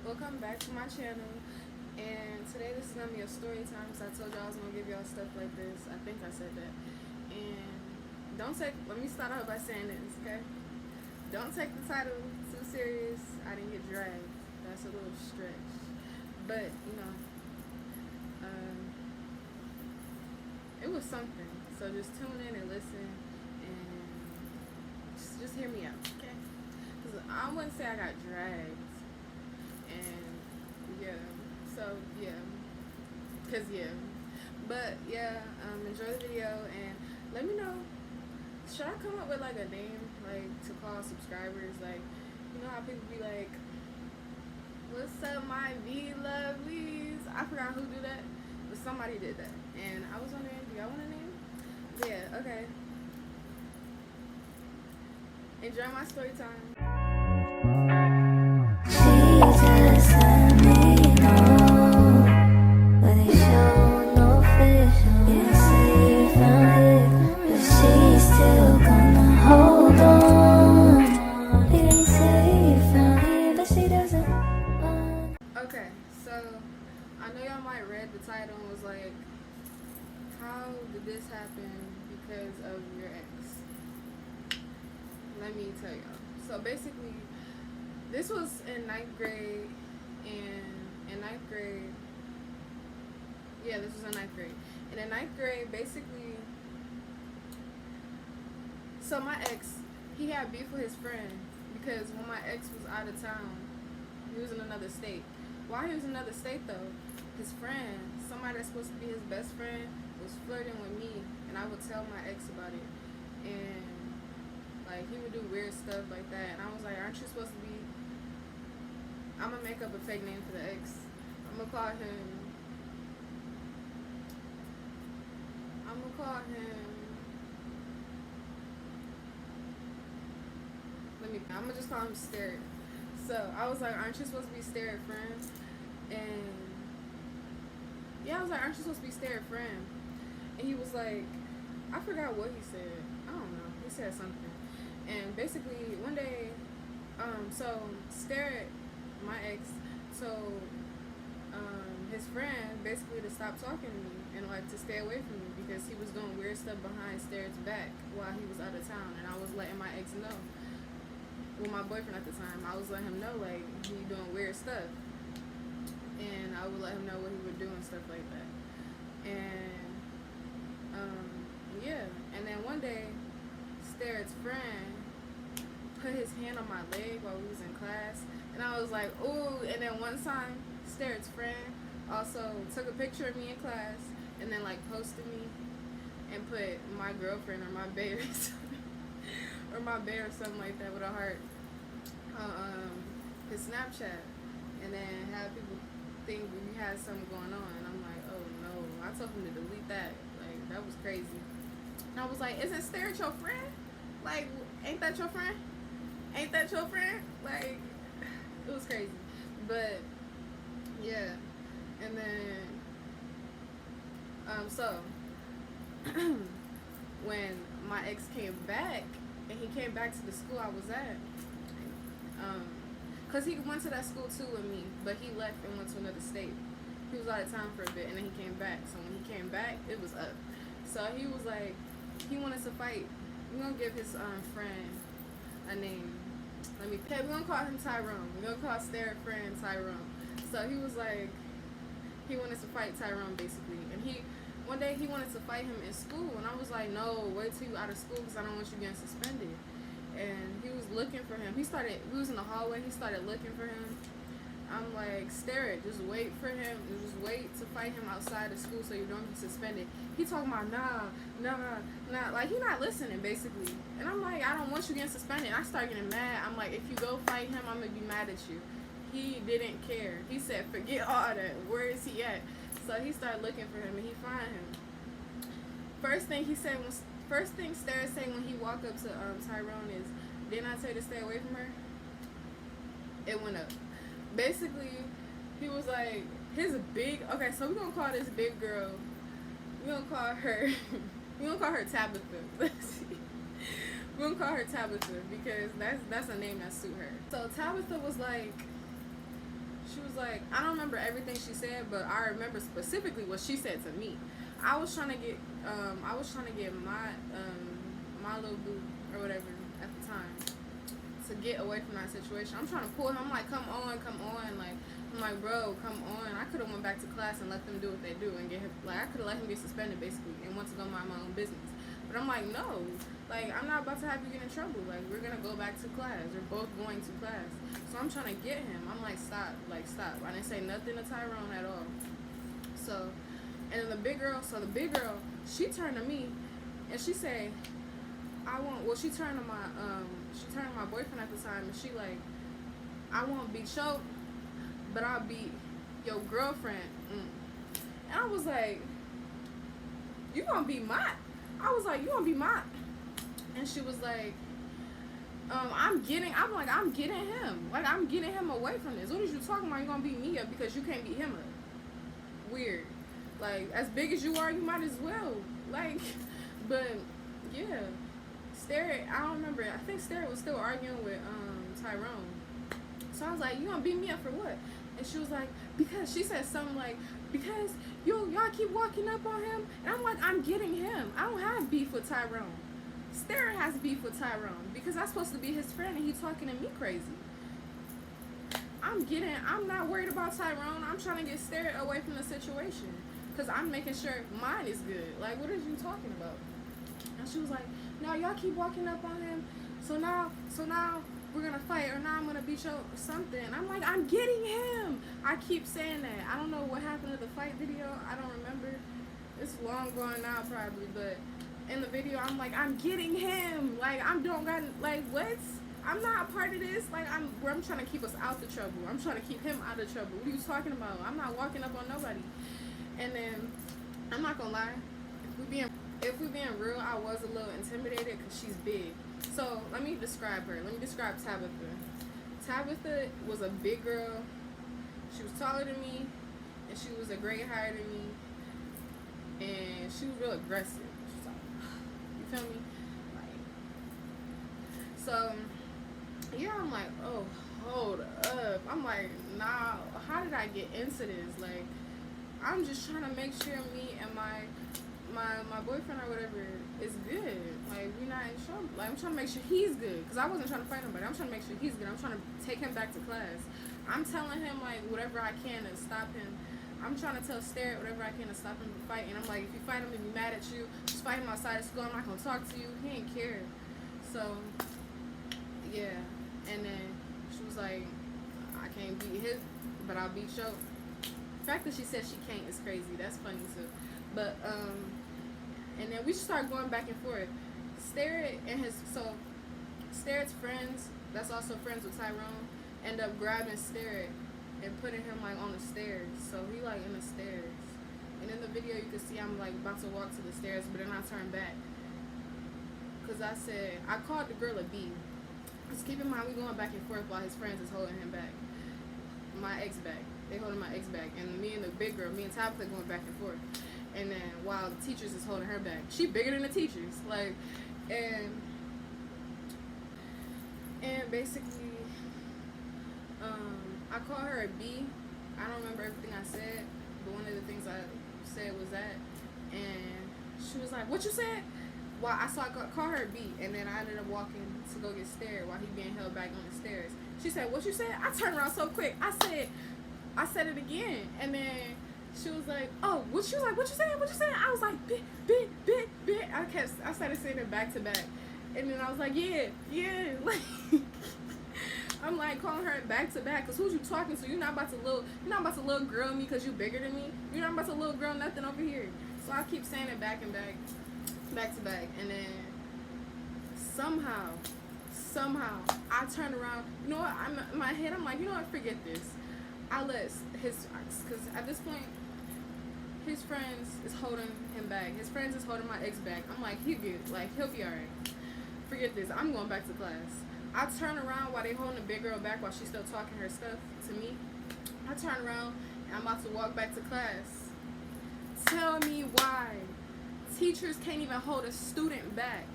Welcome back to my channel, and today this is going to be a story time, so I told y'all I was going to give y'all stuff like this. I think I said that. And let me start out by saying this, okay? Don't take the title too serious. I didn't get dragged. That's a little stretch. But, it was something. So just tune in and listen, and just hear me out, okay? Because I wouldn't say I got dragged. And enjoy the video and let me know, should I come up with like a name like to call subscribers? Like, you know how people be like, what's up my V-lovelies? I forgot who did that, but somebody did that, and I was wondering, do y'all want a name? Yeah, okay. Enjoy my story time. Okay, so I know y'all might read the title and was like, how did this happen because of your ex? Let me tell y'all. So basically, this was in ninth grade, and in ninth grade, this was in ninth grade. And in ninth grade, basically, so my ex, he had beef with his friend because when my ex was out of town, he was in another state. While he was in another state though, his friend, somebody that's supposed to be his best friend, was flirting with me, and I would tell my ex about it. And like, he would do weird stuff like that, and I was like, aren't you supposed to be, I'm gonna make up a fake name for the ex. I'm gonna call him I'm gonna just call him Stare. So I was like, aren't you supposed to be Stare friend? And I was like, aren't you supposed to be Stare friend? And he was like, I forgot what he said. I don't know. He said something. And basically one day, so Stare, my ex, his friend basically to stop talking to me and like to stay away from me because he was doing weird stuff behind Stare's back while he was out of town, and I was letting my ex know. Well, my boyfriend at the time, I was letting him know like he doing weird stuff, and I would let him know what he would do and stuff like that. And and then one day, Stare's friend put his hand on my leg while we was in class, and I was like, ooh. And then one time, Stare's friend also took a picture of me in class and then like posted me and put my girlfriend or my bae or something, or my bae or something like that with a heart on his Snapchat, and then have people think we had something going on. And I'm like, oh no. I told him to delete that. Like, that was crazy. And I was like, isn't Stare your friend? Like, ain't that your friend? Ain't that your friend? Like, it was crazy. But yeah. And then when my ex came back, and he came back to the school I was at, because he went to that school too with me, but he left and went to another state. He was out of town for a bit, and then he came back. So when he came back, it was up. So he was like, he wanted to fight. We're going to give his friend a name. We're going to call him Tyrone. We're going to call Stare friend Tyrone. So he was like, he wanted to fight Tyrone basically. And one day he wanted to fight him in school, and I was like, no, wait till you out of school because I don't want you getting suspended. And he was looking for him. We was in the hallway, he started looking for him. I'm like, Stare it, just wait for him, just wait to fight him outside of school so you don't get suspended. He talking about, nah, like, he not listening basically. And I'm like, I don't want you getting suspended. I start getting mad. I'm like, if you go fight him, I'm gonna be mad at you. He didn't care. He said, forget all that. Where is he at? So he started looking for him, and he find him. First thing Stare said when he walked up to Tyrone is, didn't I tell you to stay away from her? It went up. Basically, he was like, so we're gonna call this big girl, we're gonna call her Tabitha. We're gonna call her Tabitha because that's a name that suit her. So Tabitha was like, She was like, I don't remember everything she said, but I remember specifically what she said to me. I was trying to get my little boo or whatever at the time to get away from that situation. I'm trying to pull him. I'm like, come on. Like, I'm like, bro, come on. I could have went back to class and let them do what they do and get him. Like, I could have let him get suspended basically and went to go mind my own business. But I'm like, no. Like, I'm not about to have you get in trouble. Like, we're gonna go back to class. We're both going to class. So I'm trying to get him. I'm like, stop. Like, stop. I didn't say nothing to Tyrone at all. So, and then the big girl, she turned to me and she said, she turned to my boyfriend at the time and she like, I won't beat choked, but I'll beat your girlfriend. And I was like, you gonna be my? I was like, you gonna be my? And she was like, I'm getting him. Like, I'm getting him away from this. What are you talking about? You gonna beat me up because you can't beat him up? Weird. Like, as big as you are, you might as well. Like, but yeah. I don't remember. I think Starrett was still arguing with Tyrone. So I was like, you gonna beat me up for what? And she was like, because she said something like, because y'all keep walking up on him. And I'm like, I'm getting him. I don't have beef with Tyrone. Starrett has beef with Tyrone because I'm supposed to be his friend and he's talking to me crazy. I'm not worried about Tyrone. I'm trying to get Starrett away from the situation because I'm making sure mine is good. Like, what are you talking about? And she was like, no, y'all keep walking up on him. So now we're gonna fight, or now I'm gonna beat you or something. I'm like, I'm getting him. I keep saying that. I don't know what happened to the fight video. I don't remember. It's long gone now probably, but in the video I'm like, I'm getting him. Like, what? I'm not a part of this. Like, I'm trying to keep us out the trouble. I'm trying to keep him out of trouble. What are you talking about? I'm not walking up on nobody. And then I'm not gonna lie, if we being real, I was a little intimidated because she's big. So let me describe her. Let me describe Tabitha. Tabitha was a big girl. She was taller than me, and she was a grade higher than me, and she was real aggressive. She's like, you feel me? Like, so yeah, I'm like, oh, hold up. I'm like, nah, how did I get into this? Like, I'm just trying to make sure me and my boyfriend or whatever is good. Like, we're not in trouble. Like, I'm trying to make sure he's good. Because I wasn't trying to fight nobody. I'm trying to make sure he's good. I'm trying to take him back to class. I'm telling him, like, whatever I can to stop him. I'm trying to tell Starrett whatever I can to stop him from fighting. I'm like, if you fight him and be mad at you, just fight him outside of school. I'm not going to talk to you. He ain't care. So, yeah. And then she was like, I can't beat his, but I'll beat your. The fact that she said she can't is crazy. That's funny, too. But, and then we just started going back and forth. Starrett's friends, that's also friends with Tyrone, end up grabbing Starrett and putting him, like, on the stairs. So he, like, in the stairs. And in the video, you can see I'm, like, about to walk to the stairs, but then I turned back. Because I called the girl a B. Just keep in mind, we going back and forth while his friends is holding him back. My ex back. They holding my ex back. And me and the big girl, me and Tabitha going back and forth. And then while the teachers is holding her back. She bigger than the teachers. Like, and basically, I call her a B. I don't remember everything I said, but one of the things I said was that. And she was like, what you said? Well, I call her a B, and then I ended up walking to go get Starrett while he being held back on the stairs. She said, what you said? I turned around so quick. I said it again, and then she was like, oh, what you saying? I was like, bit. I started saying it back to back. And then I was like, yeah. Like, I'm like calling her back to back. Cause who's you talking to? You're not about to little girl me cause you bigger than me. You're not about to little girl nothing over here. So I keep saying it back and back to back. And then somehow, I turned around. You know what? In my head, I'm like, you know what? Forget this. I let cause at this point, his friends is holding him back. His friends is holding my ex back. I'm like, he good. Like, he'll be alright. Forget this. I'm going back to class. I turn around while they holding the big girl back while she's still talking her stuff to me. I turn around and I'm about to walk back to class. Tell me why teachers can't even hold a student back.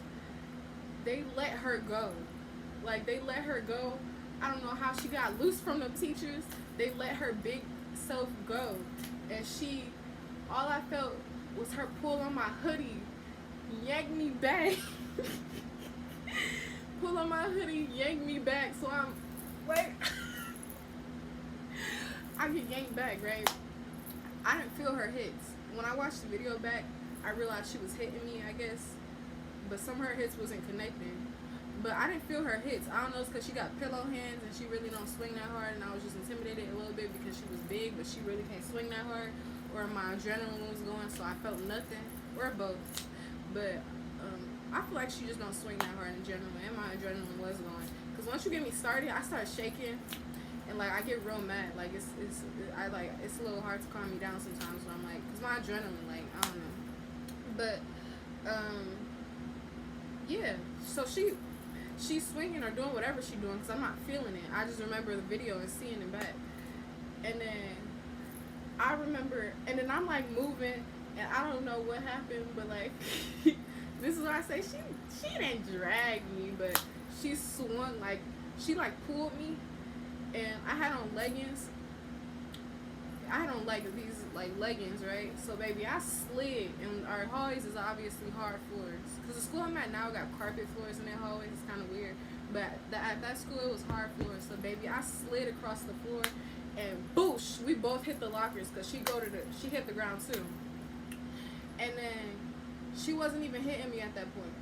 They let her go. Like, they let her go I don't know how she got loose from the teachers. They let her big self go, and all I felt was her pull on my hoodie, yank me back. Pull on my hoodie, yank me back. So I'm like, I get yanked back, right? I didn't feel her hits. When I watched the video back, I realized she was hitting me, I guess, but some of her hits wasn't connecting. But I didn't feel her hits. I don't know, it's because she got pillow hands and she really don't swing that hard, and I was just intimidated a little bit because she was big, but she really can't swing that hard, or my adrenaline was going, so I felt nothing, or both. But I feel like she just don't swing that hard in general, and my adrenaline was going. Because once you get me started, I start shaking, and like I get real mad. Like it's a little hard to calm me down sometimes when I'm like, cause my adrenaline, like I don't know. But yeah. So she's swinging or doing whatever she's doing, cause I'm not feeling it. I just remember the video and seeing it back, and then I remember, and then I'm like moving, and I don't know what happened, but like. This is what I say. She didn't drag me, but she swung, like she like pulled me, and I had on leggings. I had on like these like leggings, right? So baby, I slid, and our hallways is obviously hard floors. Cause the school I'm at now got carpet floors in their hallways. It's kind of weird, but at that school it was hard floors. So baby, I slid across the floor, and boosh, we both hit the lockers. Cause she hit the ground too, and then. She wasn't even hitting me at that point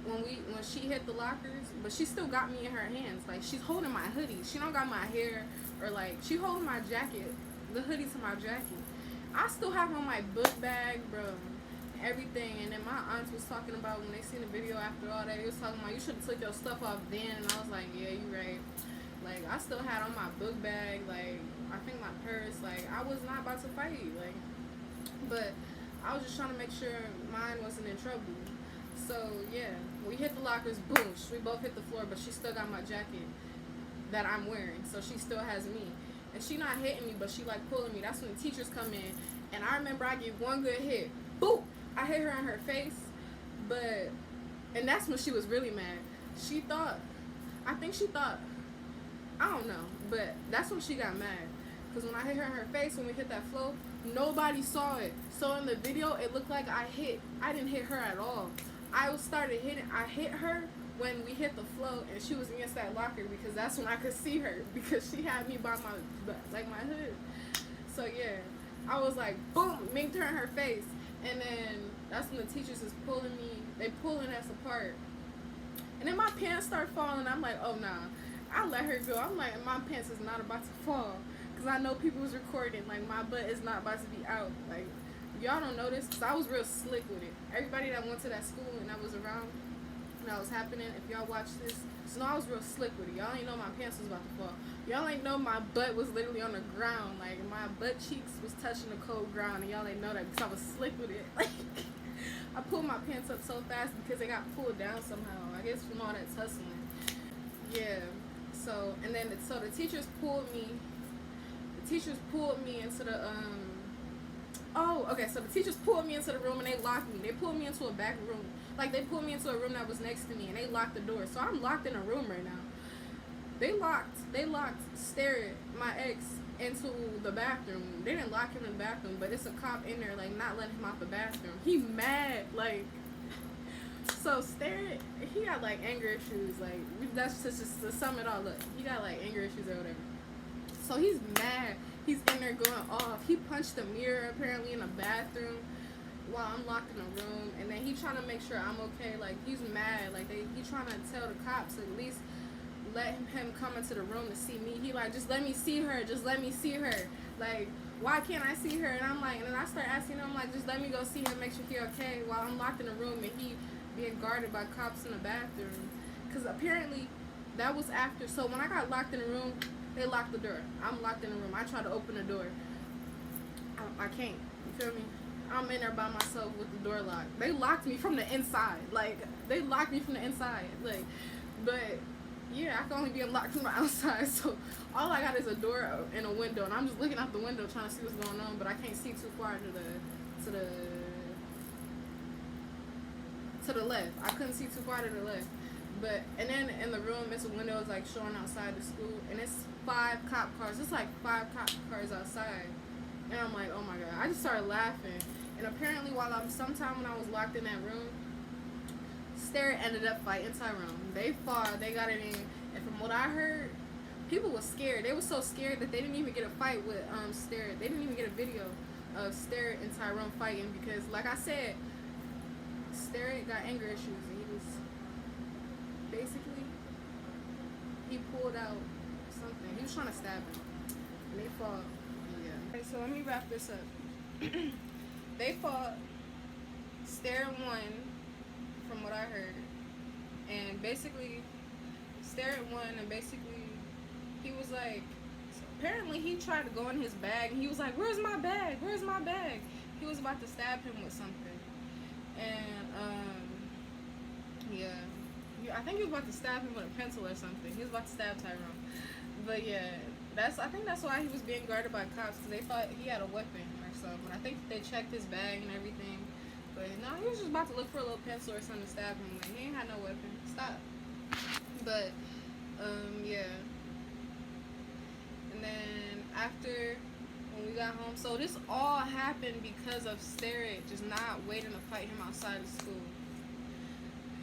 when she hit the lockers, but she still got me in her hands. Like she's holding my hoodie. She don't got my hair, or like she holding my jacket, the hoodie to my jacket. I still have on my book bag, bro, everything. And then my aunts was talking about when they seen the video after all that, they was talking about you should have took your stuff off then. And I was like, yeah, you right. Like I still had on my book bag, like I think my purse. Like I was not about to fight, like, but. I was just trying to make sure mine wasn't in trouble. So, yeah, we hit the lockers, boom, we both hit the floor, but she still got my jacket that I'm wearing, so she still has me. And she not hitting me, but she, like, pulling me. That's when the teachers come in, and I remember I get one good hit. Boom! I hit her in her face, and that's when she was really mad. I think she thought, I don't know, but that's when she got mad. Because when I hit her in her face, when we hit that floor, nobody saw it. So in the video, it looked like I didn't hit her at all. I hit her when we hit the floor, and she was against that locker, because that's when I could see her, because she had me by my hood. So yeah, I was like, boom, minked her in her face. And then that's when the teachers is pulling me, they pulling us apart. And then my pants start falling. I'm like, oh nah. I let her go. I'm like, my pants is not about to fall. Because I know people was recording. Like, my butt is not about to be out. Like, y'all don't know this, because I was real slick with it. Everybody that went to that school and that was around when that was happening, if y'all watch this, so I was real slick with it. Y'all ain't know my pants was about to fall. Y'all ain't know my butt was literally on the ground. Like, my butt cheeks was touching the cold ground, and y'all ain't know that because I was slick with it. Like, I pulled my pants up so fast because they got pulled down somehow. I guess from all that tussling. Yeah. So, and then, so the teachers pulled me into the, so the teachers pulled me into the room and they locked me. They pulled me into a back room. Like, they pulled me into a room that was next to me and they locked the door. So I'm locked in a room right now. They locked Starrett, my ex, into the bathroom. They didn't lock him in the bathroom, but it's a cop in there, like, not letting him out the bathroom. He mad, like, so Starrett, he got, like, anger issues. Like, that's just to sum it all up. He got, like, anger issues or whatever. So he's mad. He's in there going off. He punched a mirror apparently in the bathroom while I'm locked in a room. And then he trying to make sure I'm okay. Like, he's mad. Like, he trying to tell the cops at least let him come into the room to see me. He like, just let me see her. Just let me see her. Like, why can't I see her? And I'm like, and then I start asking him, like, just let me go see her, make sure he okay, while I'm locked in a room and he being guarded by cops in the bathroom. Because apparently that was after. So when I got locked in the room, they locked the door. I'm locked in the room. I try to open the door. I can't. You feel me? I'm in there by myself with the door locked. They locked me from the inside. Like, they locked me from the inside. Like, but yeah, I can only be unlocked from the outside. So all I got is a door and a window, and I'm just looking out the window trying to see what's going on. But I can't see too far to the left. I couldn't see too far to the left. But and then in the room, it's a window is like showing outside the school, and it's 5 cop cars. It's like 5 cop cars outside, and I'm like, oh my god! I just started laughing, and apparently while I'm sometime when I was locked in that room, Stare ended up fighting Tyrone. They fought, they got it in, and from what I heard, people was scared. They were so scared that they didn't even get a fight with Stare. They didn't even get a video of Stare and Tyrone fighting because, like I said, Stare got anger issues, and he was basically he pulled out something. He was trying to stab him, and they fought. Yeah. Okay, so let me wrap this up. They fought. Stare won, from what I heard, and basically, Stare won, and basically, he was like, apparently he tried to go in his bag, and he was like, "Where's my bag? Where's my bag?" He was about to stab him with something, and yeah. I think he was about to stab him with a pencil or something. He was about to stab Tyrone. But yeah, I think that's why he was being guarded by cops, because they thought he had a weapon or something. I think they checked his bag and everything. But no, he was just about to look for a little pencil or something to stab him with. He ain't had no weapon. Stop. But yeah. And then after when we got home, so this all happened because of Starrett just not waiting to fight him outside of school.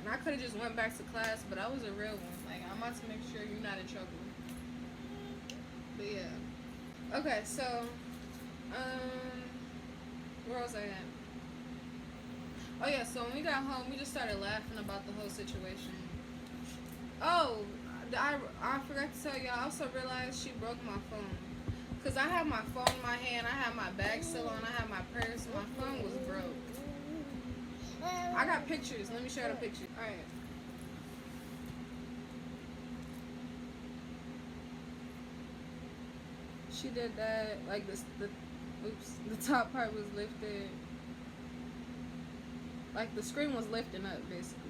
And I could have just went back to class, but I was a real one. Like, I'm about to make sure you're not in trouble. But yeah. Okay, so where was I at? Oh yeah, so when we got home, we just started laughing about the whole situation. Oh, I forgot to tell y'all, I also realized she broke my phone. Because I had my phone in my hand, I had my bag still on, I had my purse, my phone was broke. I got pictures. Let me show you the picture. Alright. She did that, like the top part was lifted. Like the screen was lifting up, basically.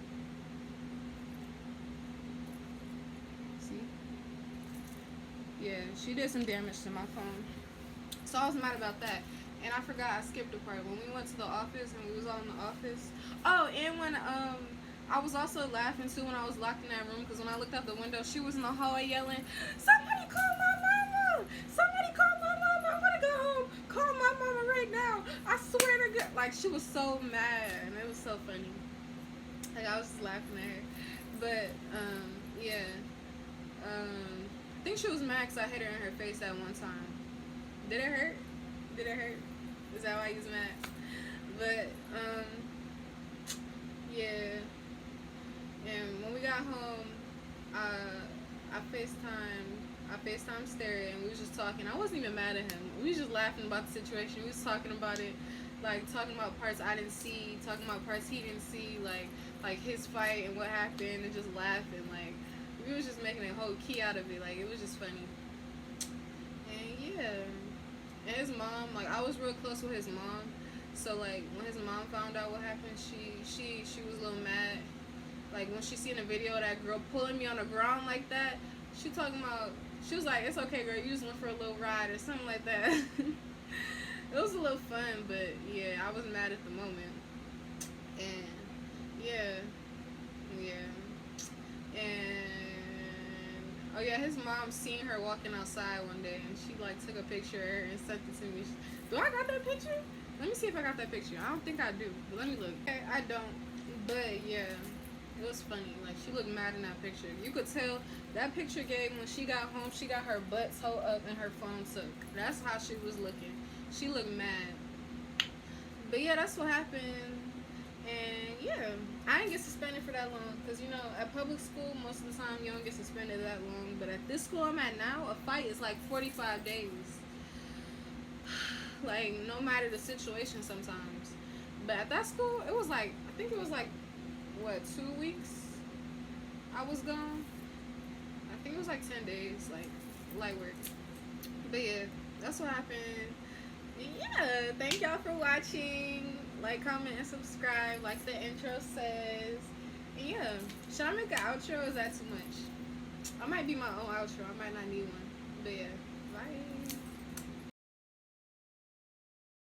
See? Yeah, she did some damage to my phone. So I was mad about that. And I forgot, I skipped a part. When we went to the office and we was all in the office. Oh, and when I was also laughing too when I was locked in that room, because when I looked out the window, she was in the hallway yelling, "Somebody call my mama! Somebody call my mama! I want to go home! Call my mama right now! I swear to God!" Like, she was so mad, and it was so funny. Like, I was just laughing at her. But yeah, I think she was mad because I hit her in her face that one time. Did it hurt? Did it hurt? Is that why you was mad? But yeah. And when we got home, I FaceTime Stereo, and we was just talking. I wasn't even mad at him. We was just laughing about the situation. We was talking about it, like talking about parts I didn't see, talking about parts he didn't see, like his fight and what happened, and just laughing. Like, we was just making a whole key out of it. Like, it was just funny. And yeah. And his mom, like, I was real close with his mom. So, like, when his mom found out what happened, she was a little mad. Like, when she seen a video of that girl pulling me on the ground like that, she was like, "It's okay, girl, you just went for a little ride," or something like that. It was a little fun, but yeah, I was mad at the moment. And yeah. And oh yeah, his mom seen her walking outside one day, and she like took a picture of her and sent it to me. Do I got that picture? Let me see if I got that picture. I don't think I do, but let me look. Okay, I don't, but yeah, it was funny. Like, she looked mad in that picture. You could tell that picture gave when she got home, she got her butt toe up and her phone took. That's how she was looking. She looked mad. But yeah, that's what happened. And yeah, I didn't get suspended for that long, because you know, at public school most of the time you don't get suspended that long, but at this school I'm at now, a fight is like 45 days. Like, no matter the situation sometimes. But at that school, it was like, I think it was like, what, 2 weeks I was gone? I think it was like 10 days, like, light work. But yeah, that's what happened. Yeah, thank y'all for watching. Like, comment, and subscribe, like the intro says. And yeah, should I make an outro, or is that too much? I might be my own outro. I might not need one. But yeah, bye.